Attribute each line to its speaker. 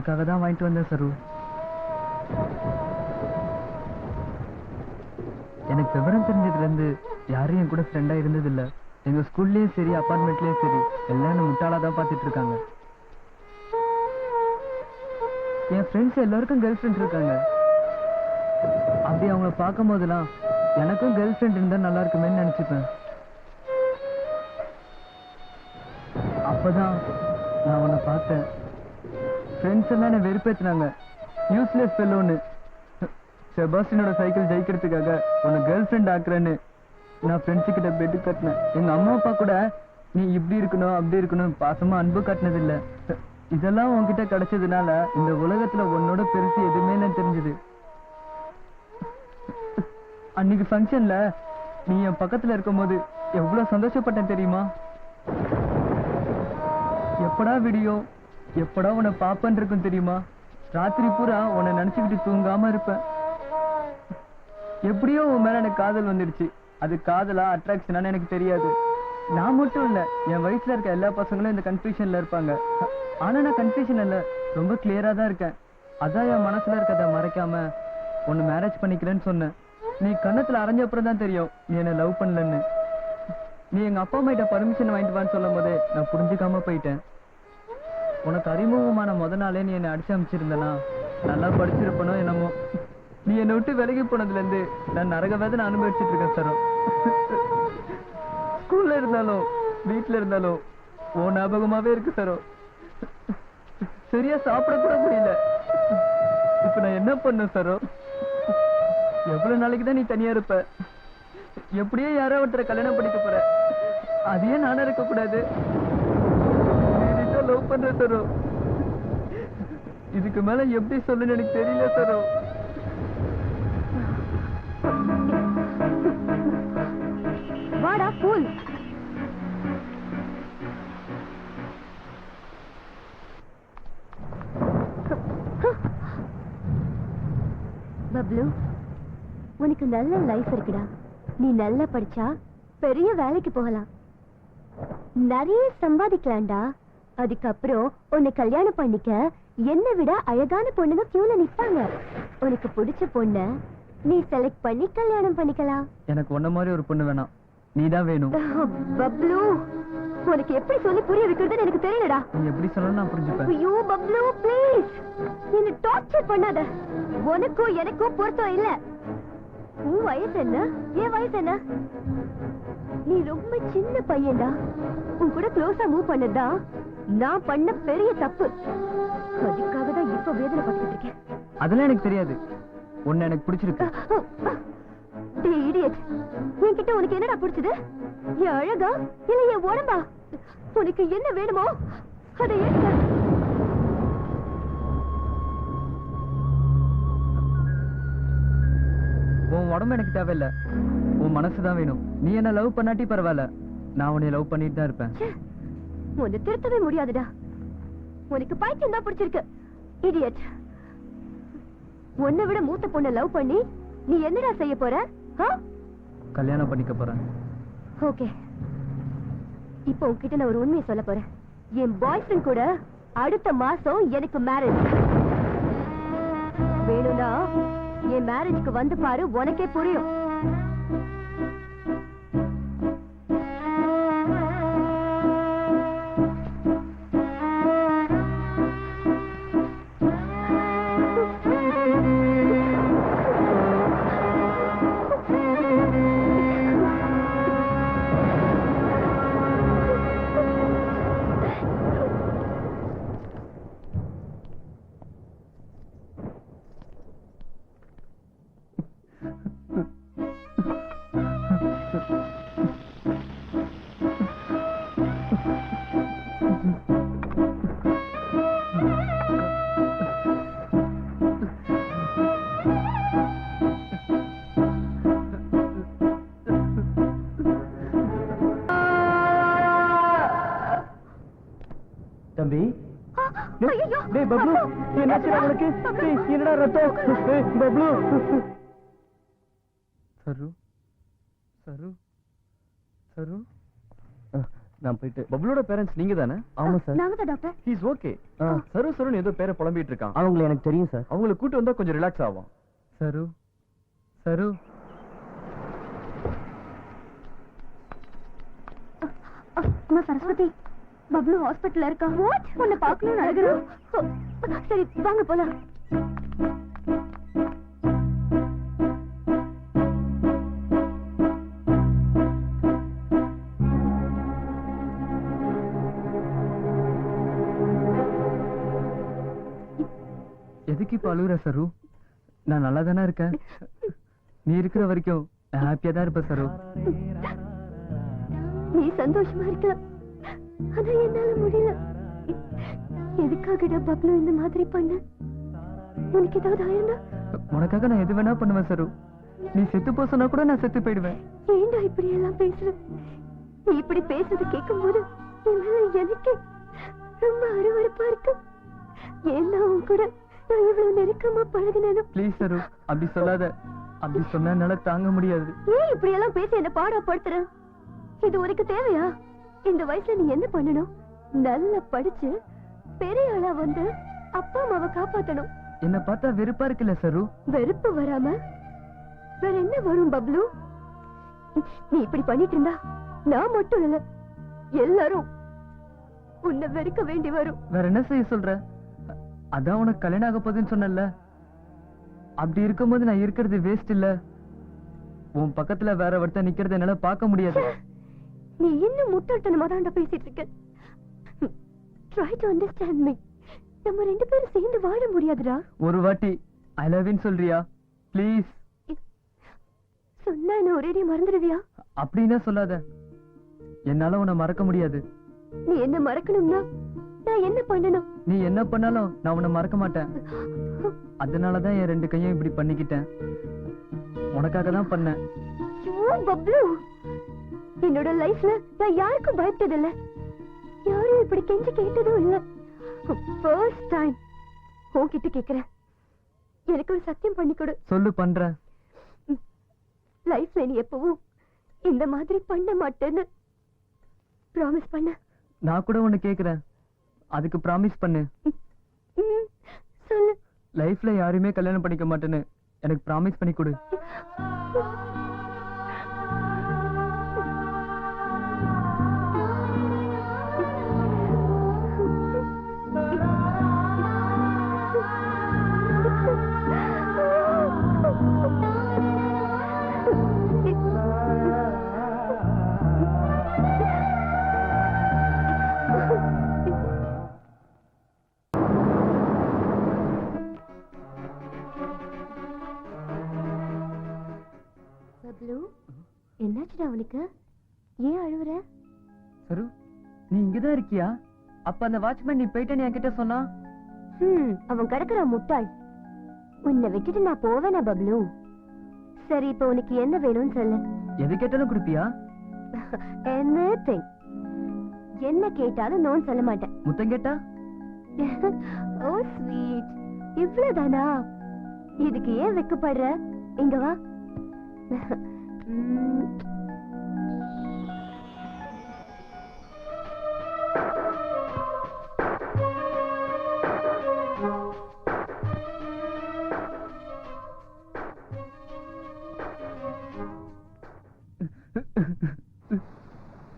Speaker 1: உனக்காக தான் வாங்கிட்டு வந்தேன் சரு. எனக்கு விவரம் தெரிஞ்சதுல இருந்து யாரும் என் கூட ஃப்ரெண்டா இருந்தது இல்ல. எங்க ஸ்கூல்லயும் சரி அபார்ட்மெண்ட்லயும் சரி எல்லாம் என்ன முட்டாளா தான் பாத்துட்டு இருக்காங்க. என் ஃப்ரெண்ட்ஸ் எல்லாருக்கும் கேர்ள் ஃப்ரெண்ட் இருக்காங்க. அப்படி அவங்கள பார்க்கும் போதெல்லாம் எனக்கும் கேர்ள் ஃப்ரெண்ட் இருந்தா நல்லா இருக்குமேன்னு நினைச்சுப்பேன். அப்பதான் நான் உன்னை பார்த்தேன். ஃப்ரெண்ட்ஸ் எல்லாம் என்ன வெறுப்பேற்றினாங்க. யூஸ்லெஸ் ஃபெல்லோன்னு. செபாஸ்டினோட சைக்கிள் ஜெயிக்கிறதுக்காக உன்னை கேர்ள் ஃப்ரெண்ட் ஆக்குறேன்னு நான் ஃப்ரெண்ட்ஸு கிட்ட பெட்டு கட்டினேன். எங்க அம்மா அப்பா கூட நீ இப்படி இருக்கணும் அப்படி இருக்கணும் பாசமா அன்பு காட்டினது இல்ல. இதெல்லாம் உன்கிட்ட கிடைச்சதுனால இந்த உலகத்துல உன்னோட பெருசு எதுவுமே இல்லைன்னு தெரிஞ்சது. அன்னைக்கு ஃபங்க்ஷன்ல நீ என் பக்கத்துல இருக்கும் போது எவ்வளவு சந்தோஷப்பட்டேன் தெரியுமா? எப்படா வீடியோ எப்படா உன்னை பாப்பன் இருக்கும் தெரியுமா? ராத்திரி பூரா உன்னை நினைச்சுக்கிட்டு தூங்காம இருப்பேன். எப்படியோ உன் மேல எனக்கு காதல் வந்துடுச்சு. அது காதலா அட்ராக்ஷனான்னு எனக்கு தெரியாது. நான் மட்டும் இல்ல, என் வயசுல இருக்க எல்லா பசங்களும் இந்த கன்ஃபியூஷன்ல இருப்பாங்க. ஆனா நான் கன்ஃபியூஷன் இல்ல, ரொம்ப கிளியரா தான் இருக்கேன். அதான் என் மனசுல இருக்கதை மறைக்காம உன்னை மேரேஜ் பண்ணிக்கிறேன்னு சொன்னேன். நீ கண்ணத்துல அரைஞ்ச அப்புறம் தான் தெரியும் நீ என்ன லவ் பண்ணலன்னு. நீ எங்க அப்பா அம்மா கிட்ட பர்மிஷன் வாங்கிட்டு வான்னு சொல்லும் போதே நான் புரிஞ்சுக்காம போயிட்டேன். உனக்கு அறிமுகமான முத நாளே நீ என்னை அடிச்சு அமைச்சிருந்தனா நல்லா படிச்சிருப்பனோ என்னமோ. நீ என்னை விட்டு விலகி போனதுல இருந்து நான் நரக வேதனை அனுபவிச்சுட்டு இருக்கேன் சரம். ஸ்கூல்ல இருந்தாலும் வீட்டுல இருந்தாலும் ஓ ஞாபகமாவே இருக்கு சரம். சரியா சாப்பிட கூட முடியல. இப்ப நான் என்ன பண்ண சரம்? எவ்வளவு நாளைக்கு தான் நீ தனியா இருப்ப? எப்படியே யாரோ ஒருத்தரை கல்யாணம் பண்ணிக்க போற. அதையே நானும் இருக்க கூடாது. லவ் பண்ற சரோ. இதுக்கு மேல எப்படி சொல்லுன்னு எனக்கு தெரியல சரோ.
Speaker 2: வாடா ஃபூல். பப்ளு, உனக்கு நல்ல லைஃப் இருக்குடா. நீ நல்லா படிச்சா பெரிய வேலைக்கு போகலாம், நிறைய சம்பாதிக்கலாம்டா. அதுக்கப்புறம் உன்னை கல்யாணம் பண்ணிக்க என்னை விட அழகான பொண்ணுங்க கியூல நிப்பாங்க. உனக்கு பிடிச்ச பொண்ண நீ செலக்ட் பண்ணி கல்யாணம் பண்ணிக்கலாம்.
Speaker 1: எனக்கு உன்ன மாதிரி ஒரு பொண்ணு வேணாம், நீதான் வேணும்.
Speaker 2: பப்ளு, உனக்கு எப்படி சொல்லி புரிய வைக்கிறதுன்னு எனக்கு தெரியலடா.
Speaker 1: நீ எப்படி சொல்லணும் நான் புரிஞ்சுப்பேன்.
Speaker 2: ஐயோ பப்ளு ப்ளீஸ், என்ன டார்ச்சர் பண்ணாத. உனக்கும் எனக்கும் பொருத்தம் இல்ல. உன் வயசு என்ன, என் வயசு என்ன? நீ ரொம்ப சின்ன பையன்டா. உன் கூட க்ளோஸா மூவ் பண்ணதா நான் பண்ண பெரிய தப்பு. அதுக்காக தான் இப்ப வேதனை பட்டுட்டு இருக்கேன்.
Speaker 1: அதெல்லாம் எனக்கு தெரியாது. உன்னை எனக்கு பிடிச்சிருக்கு.
Speaker 2: டேய் இடியட், என்கிட்ட உனக்கு என்னடா பிடிச்சது? என் அழகா இல்ல என் உடம்பா? உனக்கு என்ன வேணுமோ அதை எடுக்க.
Speaker 1: உன் உடம்பு எனக்கு தேவையில்லை, உன் மனசுதான் வேணும். நீ என்ன லவ் பண்ணாட்டி பரவாயில்ல, நான் உன்னை லவ் பண்ணிட்டு தான் இருப்பேன்.
Speaker 2: உன்னை திருத்தவே முடியாதுடா. உனக்கு பைத்தியம் தான் பிடிச்சிருக்கு. இடியட், உன்னை விட மூத்த பொண்ணை லவ் பண்ணி நீ என்னடா செய்ய போற?
Speaker 1: கல்யாணம் பண்ணிக்க போறேன்.
Speaker 2: ஓகே, இப்போ உன்கிட்ட நான் ஒரு உண்மையை சொல்ல போறேன். என் பாய் ஃப்ரெண்ட் கூட அடுத்த மாசம் எனக்கு மேரேஜ். வேணும்னா என் மேரேஜ்க்கு வந்து பாரு, உனக்கே புரியும்.
Speaker 1: தம்பி, டேய் பப்ளு, என்னாச்சுடா உனக்கு? டேய் என்னடா ரத்தம்? டேய் பப்ளு. சரு சரு சரு நான் போயிட்டு
Speaker 3: பப்ளோட பேரண்ட்ஸ் நீங்க தானே?
Speaker 1: ஆமா சார்.
Speaker 2: நாங்க தான் டாக்டர்.
Speaker 3: He's okay. சரு சருன்னு ஏதோ பேரை புலம்பிட்டு இருக்கான்.
Speaker 1: அவங்களை எனக்கு தெரியும் சார்.
Speaker 3: அவங்களை கூட்டு வந்தா கொஞ்சம் ரிலாக்ஸ் ஆகும்.
Speaker 1: சரு சரு
Speaker 2: அம்மா சரஸ்வதி, பப்ளு ஹாஸ்பிட்டல்ல இருக்கா. வாட்? உன்னை பார்க்கணும்னு அழுகுறான். சரி வாங்க போலாம்.
Speaker 1: எதுக்கு இப்ப அழுகுற சரு? நான் நல்லா தானே இருக்கேன். நீ இருக்கிற வரைக்கும் ஹாப்பியா தான் இருப்ப சரு.
Speaker 2: நீ சந்தோஷமா இருக்கலாம், ஆனா என்னால முடியல. எதுக்காகடா பப்ளு இந்த மாதிரி பண்ண? உனக்கு ஏதாவது ஆயிருந்தா?
Speaker 1: உனக்காக நான் எது வேணா பண்ணுவேன் சரு. நீ செத்து போ சொன்னா கூட நான் செத்து போயிடுவேன்.
Speaker 2: ஏண்டா இப்படி எல்லாம் பேசுற? நீ இப்படி பேசுறது கேட்கும் போது என் மேல எனக்கு ரொம்ப அருவருப்பா இருக்கு. ஏன்னா உன் கூட நான் இவ்வளவு நெருக்கமா பழகினேன்.
Speaker 1: ப்ளீஸ் சரு, அப்படி சொல்லாத. அப்படி சொன்னா என்னால தாங்க முடியாது.
Speaker 2: ஏன் இப்படி எல்லாம் பேசி என்ன பாடப்படுத்துற? இது உனக்கு தேவையா? இந்த வயசுல நீ என்ன பண்ணணும்? நல்லா படிச்சு பெரிய ஆளா வந்து அப்பா அம்மாவை காப்பாத்தணும்.
Speaker 1: என்ன பார்த்தா வெறுப்பா இருக்குல்ல சரு?
Speaker 2: வெறுப்பு வராம வேற என்ன வரும் பப்ளு? நீ இப்படி பண்ணிட்டு இருந்தா நான் மட்டும் இல்ல, எல்லாரும் உன்னை வெறுக்க வேண்டி வரும்.
Speaker 1: வேற என்ன செய்ய சொல்ற? அதான் உனக்கு கல்யாணம் ஆக போகுதுன்னு சொன்னல. அப்படி இருக்கும்போது நான் இருக்கிறது வேஸ்ட் இல்ல. உன் பக்கத்துல வேற ஒருத்தன் நிக்கிறது என்னால பார்க்க முடியாது.
Speaker 2: நீ இன்னும் முட்டாள்தனமா தான் பேசிட்டு இருக்க. Try to understand me. நம்ம ரெண்டு பேரும் சேர்ந்து வாழ முடியாதுடா.
Speaker 1: ஒரு வாட்டி ஐ லவ் யூ சொல்றியா ப்ளீஸ்?
Speaker 2: சொன்னா என்ன ஒரேடியா மறந்துடுவியா?
Speaker 1: அப்படின்னா சொல்லாத. என்னால உன்னை மறக்க முடியாது.
Speaker 2: நீ என்ன மறக்கணும்னா நான் என்ன பண்ணணும்?
Speaker 1: நீ என்ன பண்ணாலும் நான் உன்னை மறக்க மாட்டேன். அதனாலதான் என் ரெண்டு கையும் இப்படி பண்ணிக்கிட்டேன். உனக்காக தான் பண்ணேன்.
Speaker 2: ஐயோ பப்ளு, என்னோட லைஃப்ல நான் யாருக்கும் பயப்பட்டதில்ல, யாரும் இப்படி கெஞ்சி கேட்டதும் இல்ல. ஃபர்ஸ்ட் டைம் உன்கிட்ட கேக்குறேன். எனக்கு ஒரு சத்தியம் பண்ணி கொடு.
Speaker 1: சொல்லு, பண்றேன்.
Speaker 2: லைஃப்ல நீ எப்பவும் இந்த மாதிரி பண்ண மாட்டேன்னு ப்ராமிஸ் பண்ண.
Speaker 1: நான் கூட ஒண்ணு கேக்குறேன், அதுக்கு ப்ராமிஸ் பண்ணு.
Speaker 2: சொல்லு.
Speaker 1: லைஃப்ல யாரையுமே கல்யாணம் பண்ணிக்க மாட்டேன்னு எனக்கு ப்ராமிஸ் பண்ணி கொடு.
Speaker 2: பப்ளு, என்னாச்சுடா அவனுக்கு? ஏன் அழுவுற?
Speaker 1: சரு, நீ இங்கதான் இருக்கியா? அப்ப அந்த வாட்ச்மேன் நீ போயிட்டேன்னு என்கிட்ட சொன்னா.
Speaker 2: அவன் கிடக்குறான் முட்டாள். உன்னை விட்டுட்டு நான் போவேனா பப்ளு? சரி, இப்ப உனக்கு என்ன வேணும்னு சொல்லு.
Speaker 1: எது கேட்டாலும் கொடுப்பியா?
Speaker 2: Anything. என்ன கேட்டாலும் நோன்னு சொல்ல மாட்டேன்.
Speaker 1: முத்தம் கேட்டா?
Speaker 2: ஓ ஸ்வீட், இவ்வளவுதானா? இதுக்கு ஏன் வெக்கப்படுற? இங்க வா.